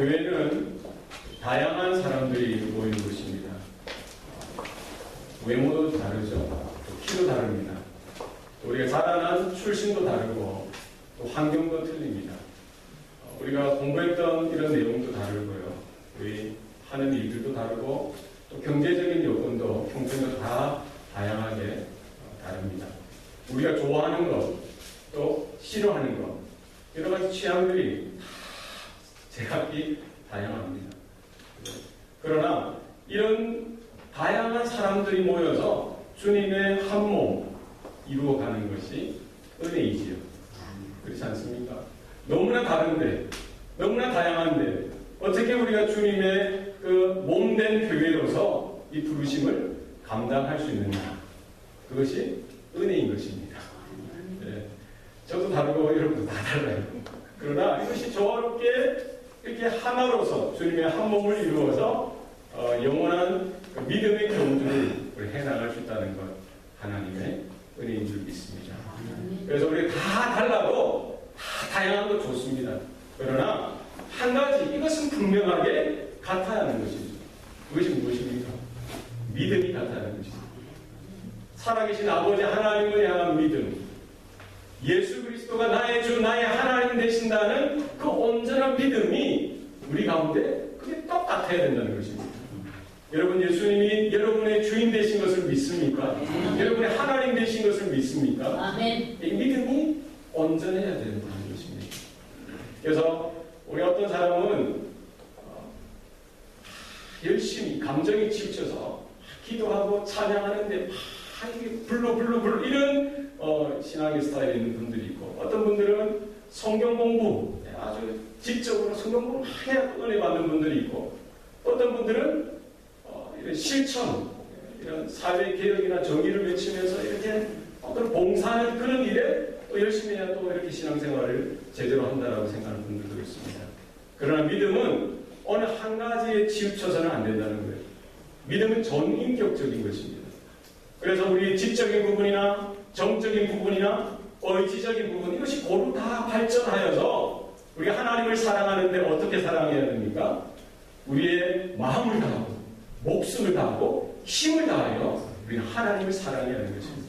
교회는 다양한 사람들이 모이는 곳입니다. 외모도 다르죠. 또 키도 다릅니다. 또 우리가 자라난 출신도 다르고 또 환경도 틀립니다. 우리가 공부했던 이런 내용도 다르고요. 우리 하는 일들도 다르고 또 경제적인 요건도 형편도 다 다양하게 다릅니다. 우리가 좋아하는 것, 또 싫어하는 것, 여러 가지 취향들이 제각기 다양합니다. 그러나 이런 다양한 사람들이 모여서 주님의 한 몸 이루어가는 것이 은혜이지요. 그렇지 않습니까? 너무나 다른데, 너무나 다양한데 어떻게 우리가 주님의 그 몸된 교회로서 이 부르심을 감당할 수 있느냐? 그것이 은혜인 것입니다. 네. 저도 다르고 여러분도 다 달라요. 그러나 이것이 조화롭게 이렇게 하나로서 주님의 한 몸을 이루어서 영원한 그 믿음의 경주를 해나갈 수 있다는 것, 하나님의 은혜인 줄 믿습니다. 그래서 우리 다 달라도 다 다양한 것 좋습니다. 그러나 한 가지 이것은 분명하게 같아야 하는 것이죠. 그것이 무엇입니까? 믿음이 같아야 하는 것이죠. 살아계신 아버지 하나님을 향한 믿음, 예수 그리스도가 나의 주, 나의 하나님 되신다는 그 온전한 믿음이 우리 가운데 그게 똑같아야 된다는 것입니다. 여러분, 예수님이 여러분의 주인 되신 것을 믿습니까? 여러분의 하나님 되신 것을 믿습니까? 아멘. 이 믿음이 온전해야 된다는 것입니다. 그래서 우리 어떤 사람은 열심히 감정이 치우쳐서 기도하고 찬양하는데 불러 이런 신앙의 스타일이 있는 분들이 있고, 어떤 분들은 성경 공부 아주 지적으로 성경 공부 해야 은혜 받는 분들이 있고, 어떤 분들은 이런 실천, 이런 사회 개혁이나 정의를 외치면서 이렇게 어떤 봉사하는 그런 일에 또 열심히 해야 또 이렇게 신앙생활을 제대로 한다라고 생각하는 분들도 있습니다. 그러나 믿음은 어느 한 가지에 치우쳐서는 안 된다는 거예요. 믿음은 전인격적인 것입니다. 그래서 우리 지적인 부분이나 정적인 부분이나 의지적인 부분, 이것이 고루 다 발전하여서 우리가 하나님을 사랑하는데 어떻게 사랑해야 됩니까? 우리의 마음을 다하고 목숨을 다하고 힘을 다하여 우리는 하나님을 사랑해야 하는 것입니다.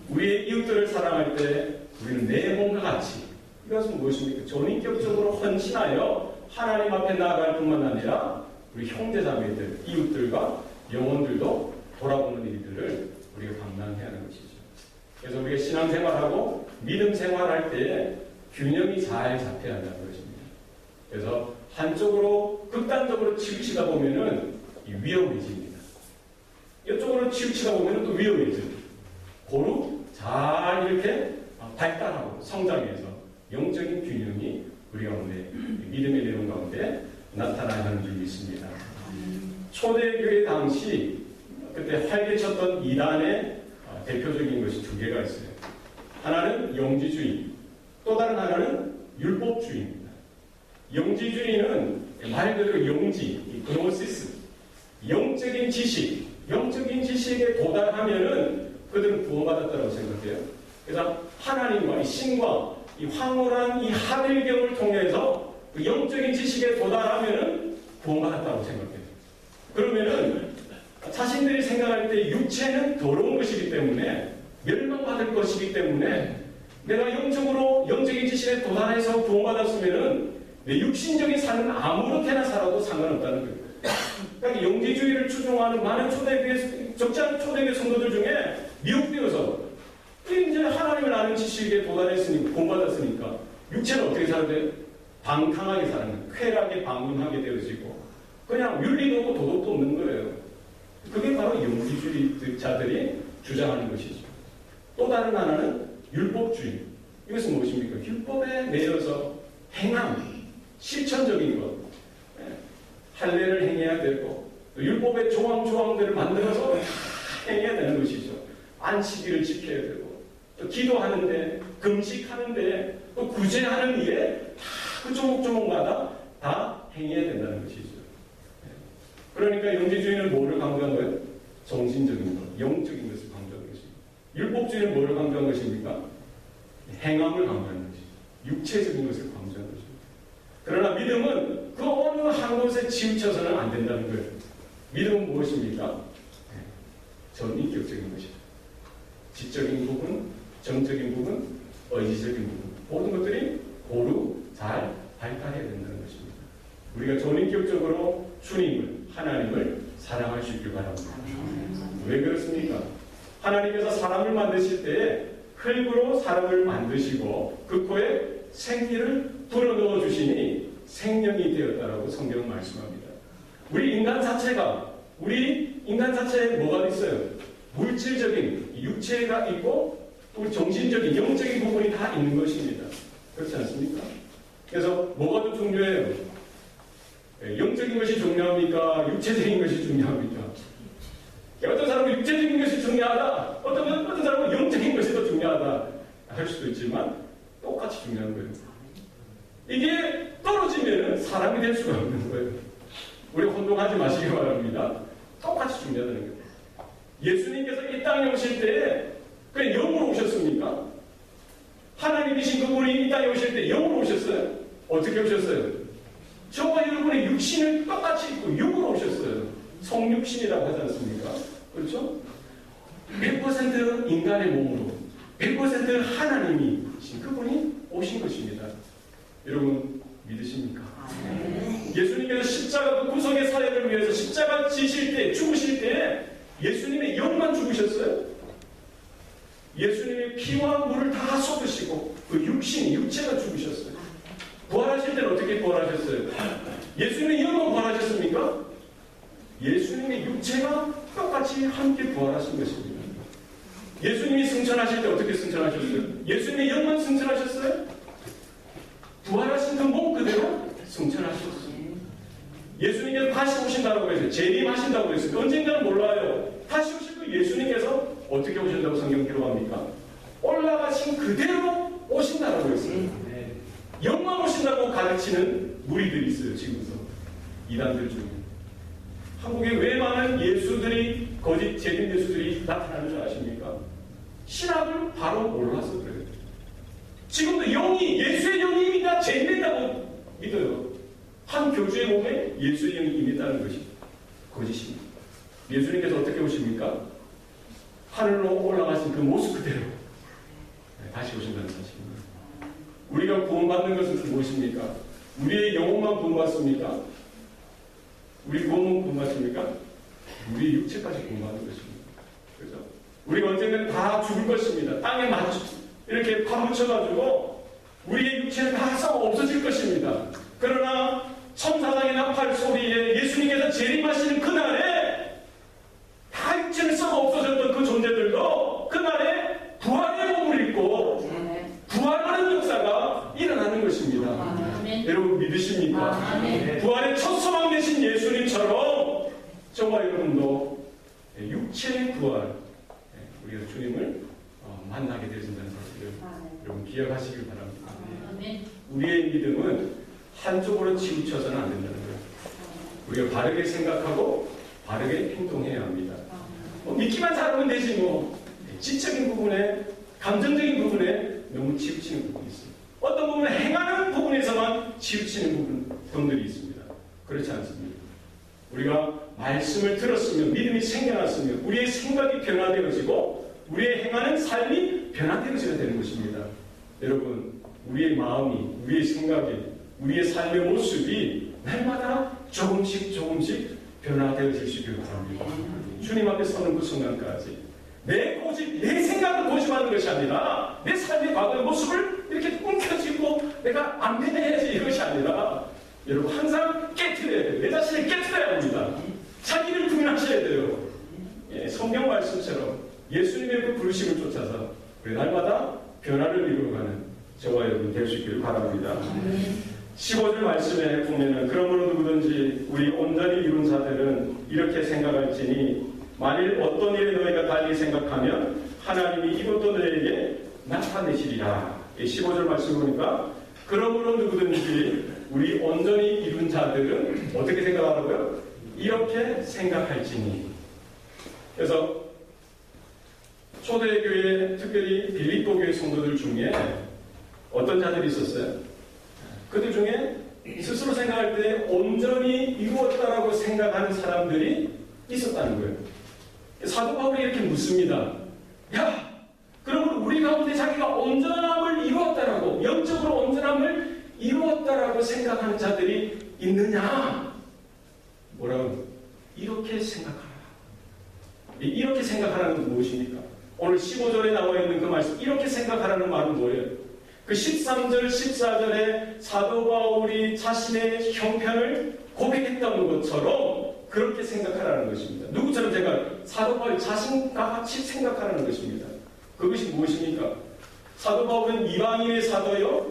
우리의 이웃들을 사랑할 때 우리는 내 몸과 같이, 이것은 무엇입니까? 전인격적으로 헌신하여 하나님 앞에 나아갈 뿐만 아니라 우리 형제자매들, 이웃들과 영혼들도 돌아보는 일들을 우리가 감당해야 하는 것이죠. 그래서 우리가 신앙생활하고 믿음 생활할 때 균형이 잘 잡혀야 한다는 것입니다. 그래서 한쪽으로 극단적으로 치우치다 보면은 위험해집니다. 이쪽으로 치우치다 보면은 또 위험해져요. 고루 잘 이렇게 발달하고 성장해서 영적인 균형이 우리 가운데, 믿음의 내용 가운데 나타나야 하는 줄 믿습니다. 초대교회 당시 그때 활개쳤던 이단의 대표적인 것이 두 개가 있어요. 하나는 영지주의, 또 다른 하나는 율법주의입니다. 영지주의는 말 그대로 영지, 그노시스, 영적인 지식, 영적인 지식에 도달하면은 그들은 구원받았다고 생각해요. 그래서 하나님과 이 신과 이 황홀한 이 하늘경을 통해서 그 영적인 지식에 도달하면은 구원받았다고 생각해요. 그러면은 자신들이 생각할 때 육체는 더러운 것이기 때문에 멸망받을 것이기 때문에 내가 영적으로 영적인 지식에 도달해서 구원받았으면은 내 육신적인 삶은 아무렇게나 살아도 상관없다는 거예요. 그러니까 영지주의를 추종하는 많은 초대교회, 적지 않은 초대교회 성도들 중에 미혹되어서 이제 하나님을 아는 지식에 도달했으니까, 구원받았으니까 육체는 어떻게 살아야 돼요? 방탕하게 사는 거예요. 쾌락에 방임하게 되어지고 그냥 윤리도 없고 도덕도 없는 거예요. 그게 바로 영지주의자들이 주장하는 것이죠. 또 다른 하나는 율법주의. 이것은 무엇입니까? 율법에 매여서 행함, 실천적인 것, 할례를 행해야 되고 또 율법의 조항들을 만들어서 행해야 되는 것이죠. 안식일을 지켜야 되고 또 기도하는데, 금식하는데, 또 구제하는 일에 다 그 조목조목마다 다 행해야 된다는 것이죠. 그러니까 영지주의는 뭐를 강조한 거예요? 정신적인 것, 영적인 것을 강조한 것입니다. 율법주의는 뭐를 강조한 것입니까? 행함을 강조하는 것이죠. 육체적인 것을 강조하는 것입니다. 그러나 믿음은 그 어느 치우쳐서는 안 된다는 거예요. 믿음은 무엇입니까? 전인격적인 것이다. 지적인 부분, 정적인 부분, 의지적인 부분, 모든 것들이 고루 잘 발달해야 된다는 것입니다. 우리가 전인격적으로 주님을, 하나님을 사랑할 수 있길 바랍니다. 왜 그렇습니까? 하나님께서 사람을 만드실 때에 흙으로 사람을 만드시고 그 코에 생기를 불어넣어 주시니 생명이 되었다라고 성경은 말씀합니다. 우리 인간 자체에 뭐가 있어요? 물질적인 육체가 있고 또 정신적인 영적인 부분이 다 있는 것입니다. 그렇지 않습니까? 그래서 뭐가 더 중요해요? 영적인 것이 중요합니까? 육체적인 것이 중요합니까? 어떤 사람은 육체적인 것이 중요하다. 어떤 사람은 영적인 것이 더 중요하다 할 수도 있지만 똑같이 중요한 거예요. 이게 떨어지면 사람이 될 수가 없는 거예요. 우리 혼동하지 마시기 바랍니다. 똑같이 중요하다는 거예요. 예수님께서 이 땅에 오실 때에 그냥 영으로 오셨습니까? 하나님이신 그분이 이 땅에 오실 때 영으로 오셨어요? 어떻게 오셨어요? 저와 여러분의 육신을 똑같이 입고 육으로 오셨어요. 성육신이라고 하지 않습니까? 그렇죠? 100% 인간의 몸으로 100% 하나님이신 그분이 오신 것입니다. 여러분 믿으십니까? 예수님께서 십자가 그 구속의 사역을 위해서 십자가 지실 때, 죽으실 때 예수님의 영만 죽으셨어요? 예수님의 피와 물을 다 쏟으시고 그 육체가 죽으셨어요. 부활하실 때는 어떻게 부활하셨어요? 예수님의 영은 부활하셨습니까? 예수님의 육체가 똑같이 함께 부활하신 것입니다. 예수님이 승천하실 때 어떻게 승천하셨어요? 예수님의 영만 승천하셨어요? 부활하신 그 몸 그대로 승천하셨어요. 예수님께서 다시 오신다고 했어요. 재림하신다고 했어요. 언젠가는 몰라요. 다시 오실 때 예수님께서 어떻게 오신다고 성경 기록합니까? 올라가신 그대로 오신다고 했어요. 영만 오신다고 가르치는 무리들이 있어요. 지금도 이단들 중에. 한국에 왜 많은 예수들이 거짓 재림 예수들이 나타나는 줄 아십니까? 신학을 바로 몰라서 그래요. 지금도 예수의 영이 이미 다 재림된다고 믿어요. 한 교주의 몸에 예수의 영이 이미 있다는 것이 거짓입니다. 예수님께서 어떻게 오십니까? 하늘로 올라가신 그 모습 그대로 다시 오신다는 사실입니다. 우리가 구원받는 것은 무엇입니까? 우리의 영혼만 구원받습니까? 우리 구원은 구원받습니까? 우리의 육체까지 구원받는 것입니다. 그렇죠? 우리가 언젠가는 다 죽을 것입니다. 땅에 이렇게 파묻혀가지고 우리의 육체는 다 썩어 없어질 것입니다. 그러나 천사장의 나팔 소리에 예수님께서 재림하시는 그날에 다 육체는 썩어 없어졌던 그 존재들도 그날에 부활의 몸을 입고 부활하는 역사가 일어나는 것입니다. 여러분 믿으십니까? 부활의 첫 소망 되신 예수님처럼 저와 여러분도 육체의 부활, 우리가 주님을 만나게 되신다는 사실을 여러분 기억하시길 바랍니다. 우리의 믿음은 한쪽으로 치우쳐서는 안 된다는 거예요. 우리가 바르게 생각하고 바르게 행동해야 합니다. 믿기만 잘하면 되지 뭐. 지적인 부분에, 감정적인 부분에 너무 치우치는 부분이 있습니다. 어떤 부분에 행하는 부분에서만 치우치는 부분들이 있습니다. 그렇지 않습니다. 우리가 말씀을 들었으면 믿음이 생겨났으면 우리의 생각이 변화되어지고 우리의 행하는 삶이 변화되어져야 되는 것입니다. 여러분 우리의 마음이, 우리의 생각이, 우리의 삶의 모습이 날마다 조금씩 변화되어질 수 있기를 바랍니다. 주님 앞에 서는 그 순간까지 내 생각을 고집하는 것이 아니라 내 삶의 과거의 모습을 이렇게 움켜쥐고 내가 안 변해야지 이것이 아니라 여러분 항상 깨트려야 돼요. 내 자신을 깨트려야 합니다. 자기를 부인하셔야 돼요. 성경 말씀처럼 예수님의 그 부르심을 쫓아서 우리 날마다 변화를 이루어가는 저와 여러분 될 수 있기를 바랍니다. 15절 말씀에 보면은 그러므로 누구든지 우리 온전히 이룬 자들은 이렇게 생각할지니 만일 어떤 일에 너희가 달리 생각하면 하나님이 이것도 너희에게 나타내시리라. 15절 말씀 보니까 그러므로 누구든지 우리 온전히 이룬 자들은 어떻게 생각하라고요? 이렇게 생각할지니. 그래서 초대교회 특별히 빌립보 교회 성도들 중에 어떤 자들이 있었어요? 그들 중에 스스로 생각할 때 온전히 이루었다라고 생각하는 사람들이 있었다는 거예요. 사도 바울이 이렇게 묻습니다. 야, 그러면 우리 가운데 자기가 온전함을 이루었다라고, 영적으로 온전함을 이루었다라고 생각하는 자들이 있느냐? 뭐라고? 이렇게 생각하라. 이렇게 생각하라는 건 무엇입니까? 오늘 15절에 나와 있는 그 말씀, 이렇게 생각하라는 말은 뭐예요? 그 13절, 14절에 사도 바울이 자신의 형편을 고백했던 것처럼 그렇게 생각하라는 것입니다. 누구처럼 제가 사도 바울이 자신과 같이 생각하라는 것입니다. 그것이 무엇입니까? 사도 바울은 이방인의 사도요,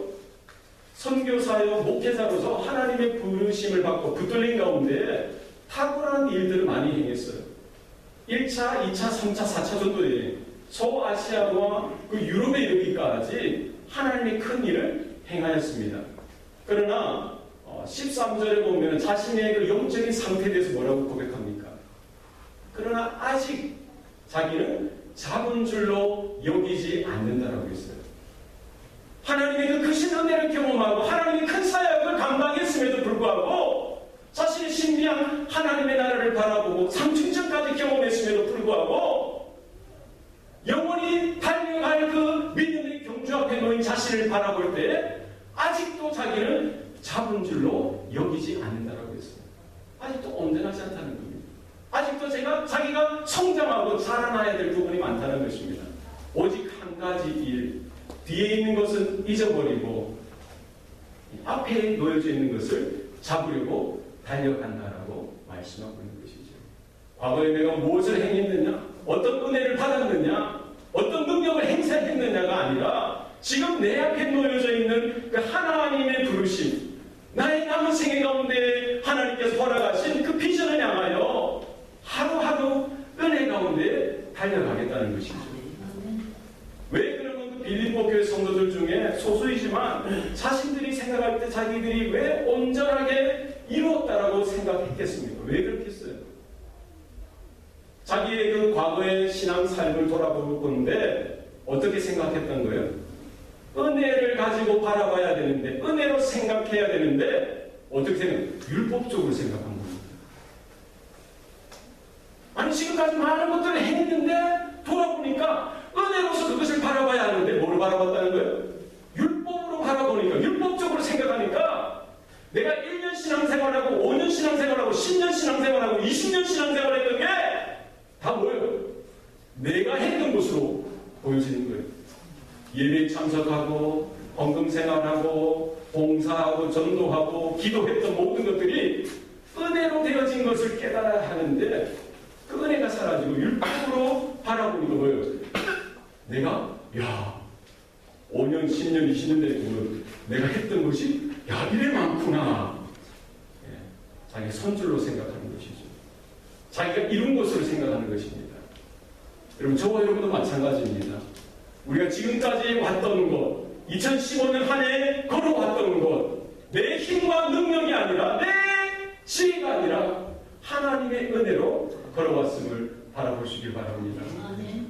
선교사요, 목회자로서 하나님의 부르심을 받고 붙들린 가운데 탁월한 일들을 많이 행했어요. 1차, 2차, 3차, 4차 정도에 소아시아와 그 유럽에 이르기까지 하나님의 큰 일을 행하였습니다. 그러나 13절에 보면 자신의 그 영적인 상태에 대해서 뭐라고 고백합니까? 그러나 아직 자기는 작은 줄로 여기지 않는다라고 했어요. 하나님의 그 크신 은혜를 경험하고 하나님의 큰 사역을 감당했음에도 불구하고 자신의 신비한 하나님의 나라를 바라보고 삼층전까지 경험했음에도 불구하고 영원히 달려갈 그 믿음의 경주 앞에 놓인 자신을 바라볼 때 아직도 자기는 작은 줄로 여기지 않는다라고 했어요. 아직도 온전하지 않다는 겁니다. 아직도 자기가 성장하고 자라나야 될 부분이 많다는 것입니다. 오직 한 가지 일, 뒤에 있는 것은 잊어버리고 앞에 놓여져 있는 것을 잡으려고 달려간다라고 말씀하고 있는 것이죠. 과거에 내가 무엇을 행했느냐, 어떤 은혜를 받았느냐, 어떤 능력을 행사했느냐가 아니라 지금 내 앞에 놓여져 있는 그 하나님의 부르심, 나의 남은 생애 가운데 하나님께서 허락하신 그 비전을 향하여 하루하루 은혜 가운데 달려가겠다는 것이죠. 왜 그러면 그 빌립보 교회 성도들 중에 소수이지만 자신들이 생각할 때 자기들이 왜 온전하게 이루었다라고 생각했겠습니까? 왜 그렇겠어요? 자기의 그 과거의 신앙 삶을 돌아보는데 어떻게 생각했던 거예요? 은혜를 가지고 바라봐야 되는데, 은혜로 생각해야 되는데 어떻게 생각해요? 율법적으로 생각한 겁니다. 아니 지금까지 많은 것들을 했는데 돌아보니까 은혜로서 그것을 바라봐야 하는데 뭐로 바라봤다는 거예요? 율법으로 바라보니까, 율법적으로 생각하니까 내가 1년 신앙생활하고 5년 신앙생활하고 10년 신앙생활하고 20년 신앙생활했던 게 다 뭐예요? 내가 했던 것으로 보여지는 거예요. 예배에 참석하고 헌금생활하고 봉사하고 전도하고 기도했던 모든 것들이 은혜로 되어진 것을 깨달아야 하는데 그 은혜가 사라지고 율법으로 바라보니까 뭐예요? 내가 5년, 10년, 20년 되면 내가 했던 것이 이래 많구나. 자기 선줄로 생각하는 것이죠. 자기가 이룬 것으로 생각하는 것입니다. 여러분, 저와 여러분도 마찬가지입니다. 우리가 지금까지 왔던 것, 2015년 한 해에 걸어왔던 것, 내 힘과 능력이 아니라 내 지혜가 아니라 하나님의 은혜로 걸어왔음을 바라보시길 바랍니다.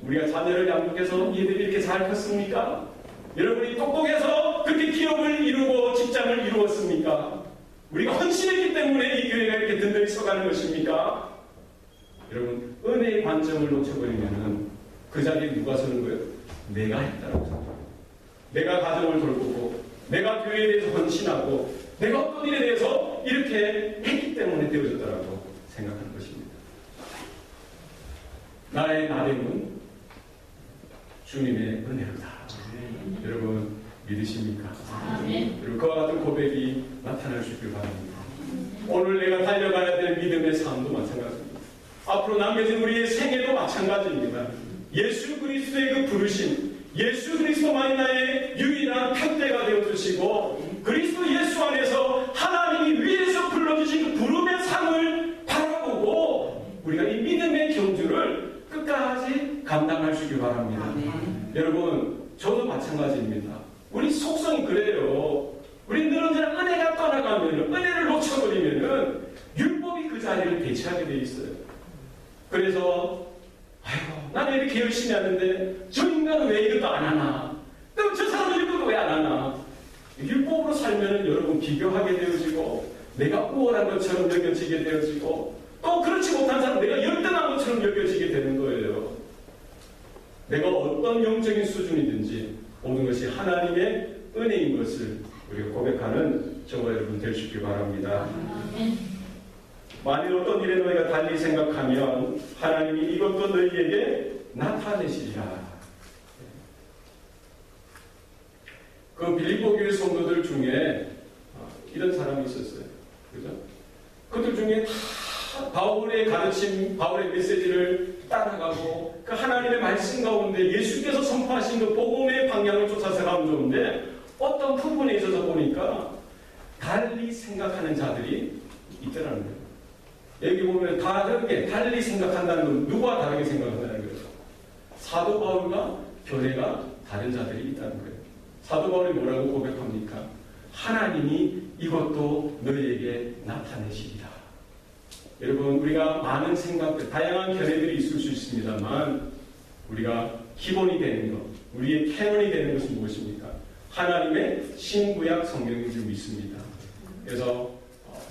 우리가 자녀를 양육해서 얘들이 이렇게 잘 컸습니까? 여러분이 똑똑해서 그렇게 기업을 이루고 직장을 이루었습니까? 우리가 헌신했기 때문에 이 교회가 이렇게 든든히 서가는 것입니까? 여러분, 은혜의 관점을 놓쳐버리면 그 자리에 누가 서는 거예요? 내가 했다라고 생각해요. 내가 가정을 돌보고 내가 교회에 대해서 헌신하고 내가 어떤 일에 대해서 이렇게 했기 때문에 되어졌다라고 생각하는 것입니다. 나의 나됨은 주님의 은혜로다. 여러분 믿으십니까? 여러분 그와 같은 고백이 나타날 수 있길 바랍니다. 오늘 내가 달려가야 될 믿음의 삶도 마찬가지입니다. 앞으로 남겨진 우리의 생애도 마찬가지입니다. 예수 그리스도의 그 부르심, 예수 그리스도만이 나의 유일한 편대가 되어주시고 그리스도 예수 안에서 하나님이 위에서 불러주신 그 부름의 상을 바라보고 우리가 이 믿음의 경주를 끝까지 감당할 수 있길 바랍니다. 여러분 저도 마찬가지입니다. 우리 속성이 그래요. 우리 늘 언제나 은혜가 떠나가면, 은혜를 놓쳐버리면 율법이 그 자리를 대체하게 돼 있어요. 그래서 나는 이렇게 열심히 하는데 저 인간은 왜 이것도 안 하나? 또 저 사람은 이것도 왜 안 하나? 율법으로 살면은 여러분 비교하게 되어지고 내가 우월한 것처럼 여겨지게 되어지고 또 그렇지 못한 사람 내가 열등한 것처럼 여겨지게 되는 거예요. 내가 어떤 영적인 수준이든지 모든 것이 하나님의 은혜인 것을 우리가 고백하는 저와 여러분 될 수 있길 바랍니다. 만일 어떤 일에 너희가 달리 생각하면 하나님이 이것도 너희에게 나타내시리라. 그 빌립보 교회 성도들 중에 이런 사람이 있었어요. 그죠? 그들 중에 다 바울의 가르침, 바울의 메시지를 따라가고 그 하나님의 말씀 가운데 예수께서 선포하신 그 복음의 방향을 쫓아서 가면 좋은데 어떤 부분에 있어서 보니까 달리 생각하는 자들이 있더라는 거예요. 여기 보면 다르게, 달리 생각한다는 건 누구와 다르게 생각한다는 거죠? 사도 바울과 교회가 다른 자들이 있다는 거예요. 사도 바울이 뭐라고 고백합니까? 하나님이 이것도 너희에게 나타내시리라. 여러분, 우리가 많은 생각들, 다양한 견해들이 있을 수 있습니다만 우리가 기본이 되는 것, 우리의 캐논이 되는 것은 무엇입니까? 하나님의 신구약 성경인 줄 믿습니다. 그래서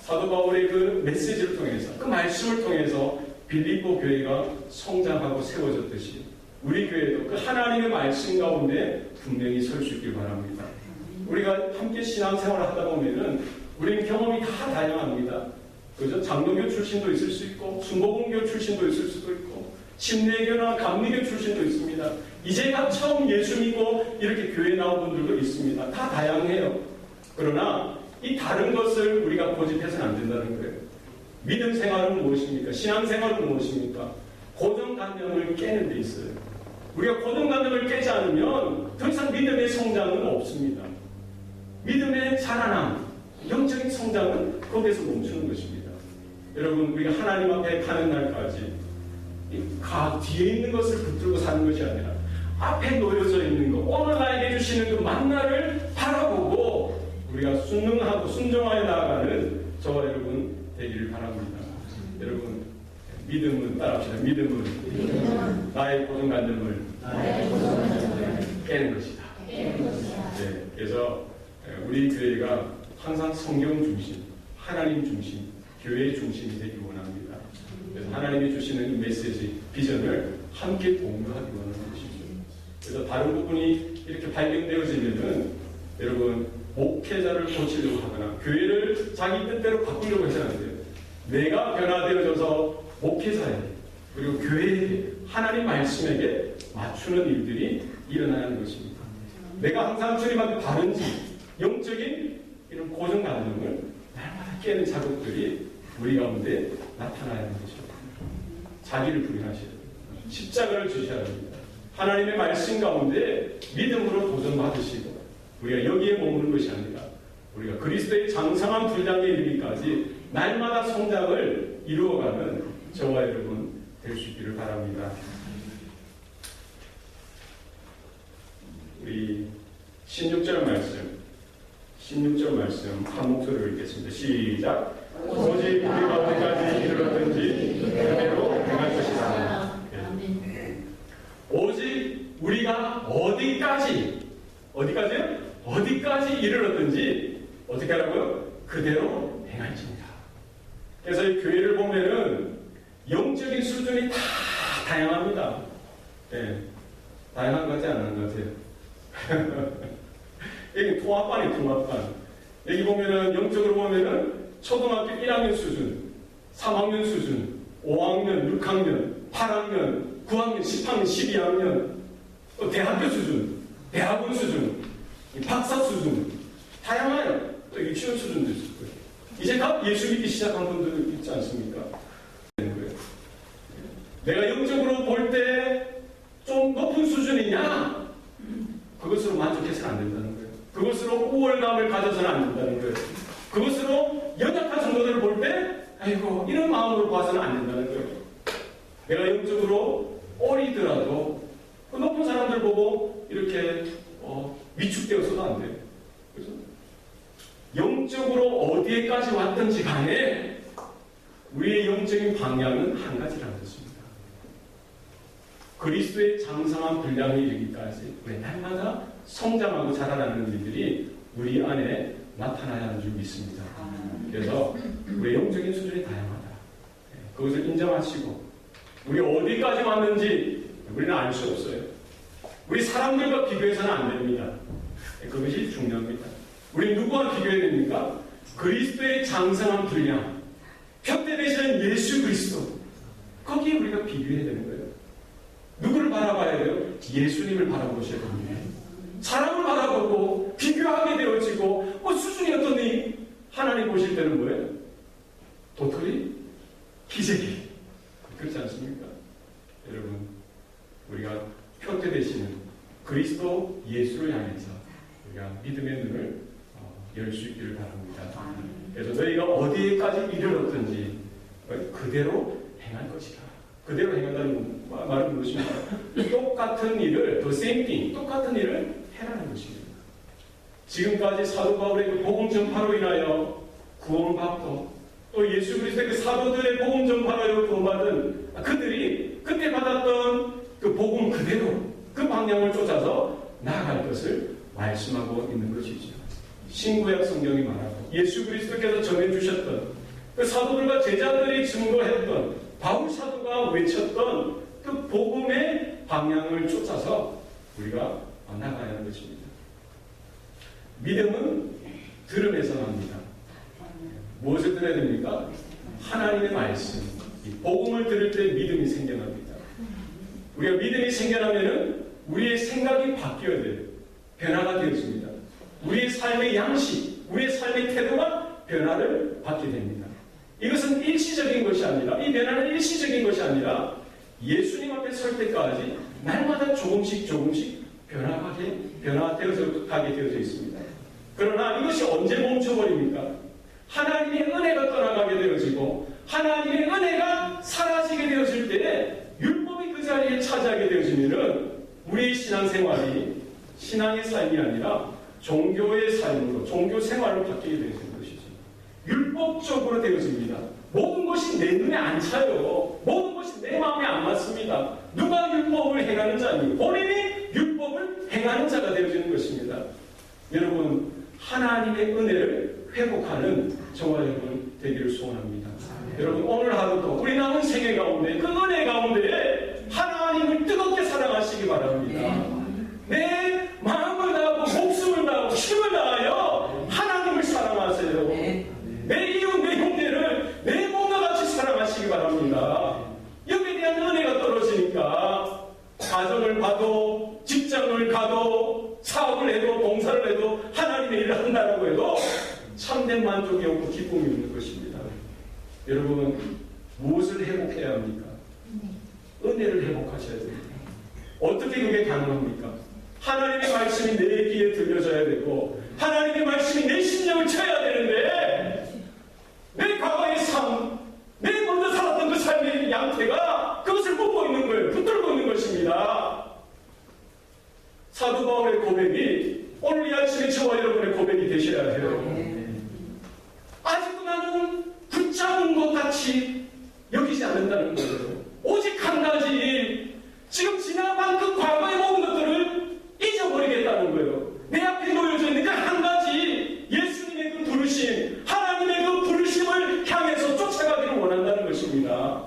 사도 바울의 그 메시지를 통해서, 그 말씀을 통해서 빌립보 교회가 성장하고 세워졌듯이 우리 교회도 그 하나님의 말씀 가운데 분명히 설 수 있길 바랍니다. 우리가 함께 신앙생활을 하다 보면은 우리는 경험이 다 다양합니다. 그죠? 장로교 출신도 있을 수 있고 순복음교 출신도 있을 수도 있고 침례교나 감리교 출신도 있습니다. 이제가 처음 예수 믿고 이렇게 교회 나온 분들도 있습니다. 다 다양해요. 그러나 이 다른 것을 우리가 고집해서는 안 된다는 거예요. 믿음 생활은 무엇입니까? 신앙 생활은 무엇입니까? 고정관념을 깨는 데 있어요. 우리가 고정관념을 깨지 않으면 더 이상 믿음의 성장은 없습니다. 믿음의 자라남, 영적인 성장은 거기에서 멈추는 것입니다. 여러분, 우리가 하나님 앞에 가는 날까지 뒤에 있는 것을 붙들고 사는 것이 아니라 앞에 놓여져 있는 것, 오늘 나에게 주시는 그 만나를 바라보고 우리가 순응하고 순종하여 나아가는 저와 여러분 되기를 바랍니다. 여러분, 믿음은 따라합시다. 믿음은 나의 고정관념을 깨는 것이다. 네, 그래서 우리 교회가 항상 성경 중심, 하나님 중심, 교회의 중심이 되기 원합니다. 그래서 하나님이 주시는 이 메시지, 비전을 함께 공유하기 원하는 것이죠. 그래서 다른 부분이 이렇게 발견되어지면은 여러분 목회자를 고치려고 하거나 교회를 자기 뜻대로 바꾸려고 해서는 안 돼요. 내가 변화되어져서 목회자에게 그리고 교회에게 하나님 말씀에게 맞추는 일들이 일어나는 것입니다. 내가 항상 주님한테 바른지 영적인 이런 고정관념을 날마다 깨는 작업들이 우리 가운데 나타나야 하는 것입니다. 자기를 부인하셔야 됩니다. 십자가를 주셔야 합니다. 하나님의 말씀 가운데 믿음으로 도전받으시고 우리가 여기에 머무는 것이 아니라 우리가 그리스도의 장성한 분량에 이르기까지 날마다 성장을 이루어가는 저와 여러분 될 수 있기를 바랍니다. 우리 16절 말씀 한 목소리로 읽겠습니다. 시작. 오직 우리가 어디까지 이르렀든지 그대로 행할 것이다. 오직 우리가 어디까지 이르렀든지 어떻게 하라고요? 그대로 행할지니라. 그래서 이 교회를 보면은 영적인 수준이 다 다양합니다. 네. 다양한 것 같지 않은 것 같아요. 여기 통합반. 여기 보면은 영적으로 보면은 초등학교 1학년 수준, 3학년 수준, 5학년, 6학년, 8학년, 9학년, 10학년, 12학년, 또 대학교 수준, 대학원 수준, 박사 수준, 다양해요. 또 유치원 수준도 있을 거예요. 이제 각 예수 믿기 시작한 분들 있지 않습니까? 내가 영적으로 볼 때 좀 높은 수준이냐? 그것으로 만족해서는 안 된다는 거예요. 그것으로 우월감을 가져서는 안 된다는 거예요. 그것으로 연약한 성도들을 볼 때 아이고 이런 마음으로 봐서는 안 된다는 거예요. 내가 영적으로 어리더라도 그 높은 사람들 보고 이렇게 위축되어서도 안 돼요. 그래서 영적으로 어디에까지 왔든지 간에 우리의 영적인 방향은 한 가지라는 것입니다. 그리스도의 장성한 분량에 이르기까지 우리 날마다 성장하고 자라나는 일들이 우리 안에 나타나야 하는 줄 믿습니다. 그래서 우리의 영적인 수준이 다양하다. 그것을 인정하시고 우리 어디까지 왔는지 우리는 알 수 없어요. 우리 사람들과 비교해서는 안 됩니다. 그것이 중요합니다. 우리 누구와 비교해야 됩니까? 그리스도의 장성한 분량, 표대 되시는 예수 그리스도, 거기에 우리가 비교해야 되는 거예요. 누구를 바라봐야 돼요? 예수님을 바라보셔야 됩니다. 사람을 바라보고 비교하게 되어지고 수준이 어떠니? 하나님 보실 때는 뭐예요? 도토리? 기재기. 그렇지 않습니까? 여러분, 우리가 표대 되시는 그리스도 예수를 향해서 우리가 믿음의 눈을 열 수 있기를 바랍니다. 그래서 너희가 어디에까지 이르렀든지 그대로 행할 것이다. 그대로 행한다는 말은 무엇입니까? 똑같은 일을, the same thing, 똑같은 일을 해라는 것입니다. 지금까지 사도 바울의 그 복음 전파로 인하여 구원받고 또 예수 그리스도의 그 사도들의 복음 전파로 구원받은 그들이 그때 받았던 그 복음 그대로 그 방향을 쫓아서 나아갈 것을 말씀하고 있는 것이죠. 신구약 성경이 말하고 예수 그리스도께서 전해주셨던 그 사도들과 제자들이 증거했던 바울 사도가 외쳤던 그 복음의 방향을 쫓아서 우리가 나아가야 하는 것입니다. 믿음은 들음에서 납니다. 무엇을 들어야 됩니까? 하나님의 말씀, 이 복음을 들을 때 믿음이 생겨납니다. 우리가 믿음이 생겨나면은 우리의 생각이 바뀌어야 돼요. 변화가 되어집니다. 우리의 삶의 양식, 우리의 삶의 태도가 변화를 받게 됩니다. 이것은 일시적인 것이 아니라, 이 변화는 일시적인 것이 아니라 예수님 앞에 설 때까지 날마다 조금씩 변화되어져 가게 되어져 있습니다. 그러나 이것이 언제 멈춰버립니까? 하나님의 은혜가 떠나가게 되어지고 하나님의 은혜가 사라지게 되어질 때에 율법이 그 자리에 차지하게 되어지면은 우리의 신앙생활이 신앙의 삶이 아니라 종교의 삶으로, 종교 생활로 바뀌게 되어지는 것이죠. 율법적으로 되어집니다. 모든 것이 내 눈에 안 차요. 모든 것이 내 마음에 안 맞습니다. 누가 율법을 행하는 자니? 본인이 율법을 행하는 자가 되어지는 것입니다. 여러분, 하나님의 은혜를 회복하는 저와 여러분 되기를 소원합니다. 여러분, 오늘 하루도 우리 남은 생애 가운데 그 은혜 가운데 하나님을 뜨겁게 사랑하시기 바랍니다. 내 마음을 다하고 목숨을 다하고 힘을 다하여 하나님을 사랑하세요. 내 이웃, 내 형제를 내 몸과 같이 사랑하시기 바랍니다. 여기에 대한 은혜가 떨어지니까 가정을 봐도 직장을 가도 사업을 해도 봉사를 해도 하나님의 일을 한다라고 해도 참된 만족이 없고 기쁨이 없는 것입니다. 여러분, 무엇을 회복해야 합니까? 은혜를 회복하셔야 됩니다. 어떻게 그게 가능합니까? 하나님의 말씀이 내 귀에 들려져야 되고 하나님의 말씀이 내 심령을 쳐야 되는데 내 과거의 삶, 내 먼저 살았던 그 삶의 양태가 그것을 묻고 있는 거예요. 붙들고 있는 것입니다. 사도 바울의 고백이 오늘 이 아침에 저와 여러분의 고백이 되셔야 해요. 아직도 나는 붙잡은 것 같이 여기지 않는다는 거예요. 오직 한 가지, 지금 지나간 그 과거의 모든 것들을 잊어버리겠다는 거예요. 내 앞에 놓여져 있는 그 한 가지, 예수님의 그 부르심, 하나님의 그 부르심을 향해서 쫓아가기를 원한다는 것입니다.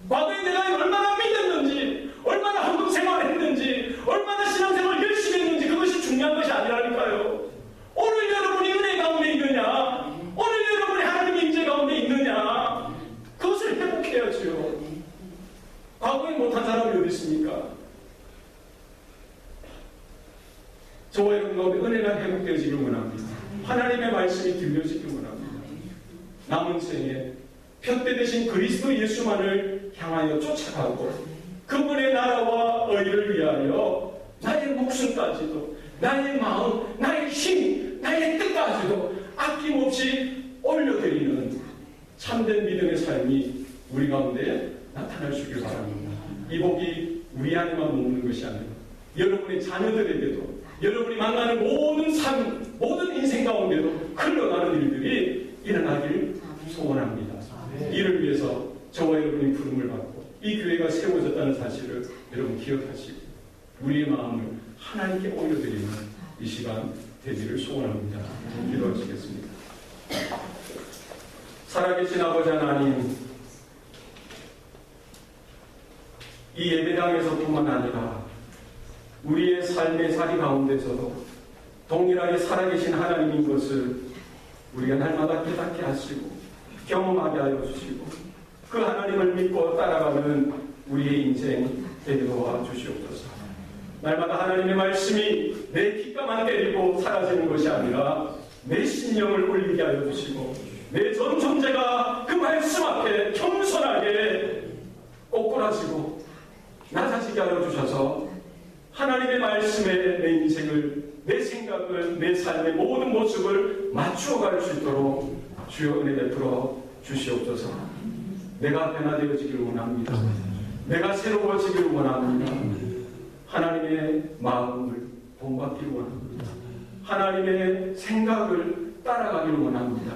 과거에 내가 얼마나 믿었는지, 얼마나 헌금 생활을 했는지, 얼마나 신앙생활을 열심히 했는지 그것이 중요한 것이 아니라니까요. 오늘 여러분이 은혜 가운데 있느냐, 오늘 여러분이 하나님의 임재 가운데 있느냐, 그것을 회복해야죠. 과거에 못한 사람이 어디 있습니까? 저와 여러분 가운데 은혜가 회복되어지길 원합니다. 하나님의 말씀이 들려지길 원합니다. 남은 생에 편대 대신 그리스도 예수만을 향하여 쫓아가고 그분의 나라와 의를 위하여 나의 목숨까지도, 나의 마음, 나의 힘, 나의 뜻까지도 아낌없이 올려드리는 참된 믿음의 삶이 우리 가운데 나타날 수 있길 바랍니다. 이 복이 우리 안에만 머무는 것이 아니라 여러분의 자녀들에게도, 여러분이 만나는 모든 삶, 모든 인생 가운데도 흘러가는 일들이 일어나길 소원합니다. 이를 위해서 저와 여러분이 부름을 받고 이 교회가 세워졌다는 사실을 여러분 기억하시고 우리의 마음을 하나님께 올려드리는 이 시간 되기를 소원합니다. 기도하시겠습니다. 살아계신 아버지 하나님, 이 예배당에서뿐만 아니라 우리의 삶의 자리 가운데서도 동일하게 살아계신 하나님인 것을 우리가 날마다 깨닫게 하시고 경험하게 하여 주시고 그 하나님을 믿고 따라가는 우리의 인생 되게 도와 주시옵소서. 날마다 하나님의 말씀이 내 귓가만 때리고 사라지는 것이 아니라 내 신령을 울리게 하여 주시고 내 전 존재가 그 말씀 앞에 겸손하게 꼬꾸라지고 낮아지게 하여 주셔서 하나님의 말씀에 내 인생을, 내 생각을, 내 삶의 모든 모습을 맞추어 갈 수 있도록 주여 은혜 베풀어 주시옵소서. 내가 변화되어지길 원합니다. 내가 새로워지길 원합니다. 하나님의 마음을 본받기를 원합니다. 하나님의 생각을 따라가길 원합니다.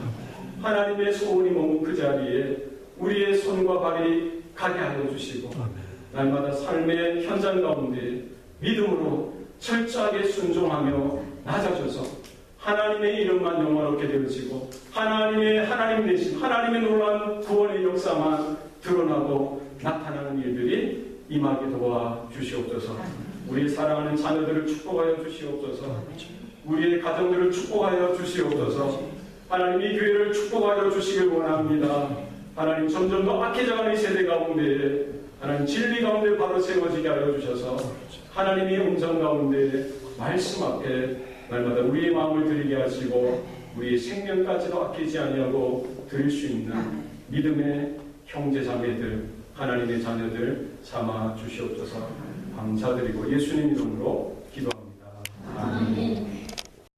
하나님의 소원이 머문 그 자리에 우리의 손과 발이 가게 하여 주시고 날마다 삶의 현장 가운데 믿음으로 철저하게 순종하며 낮아져서 하나님의 이름만 영화롭게 되어지고 하나님 대신 하나님의 놀라운 구원의 역사만 드러나고 나타나는 일들이 임하게 도와 주시옵소서. 우리의 사랑하는 자녀들을 축복하여 주시옵소서. 우리의 가정들을 축복하여 주시옵소서. 하나님 이 교회를 축복하여 주시길 원합니다. 하나님 점점 더 악해져가는 이 세대 가운데 하나님 진리 가운데 바로 세워지게 하여 주셔서 하나님의 음성 가운데 말씀 앞에 날마다 우리의 마음을 드리게 하시고 우리의 생명까지도 아끼지 아니하고 드릴 수 있는 믿음의 형제 자매들 하나님의 자녀들 삼아 주시옵소서. 감사드리고 예수님 이름으로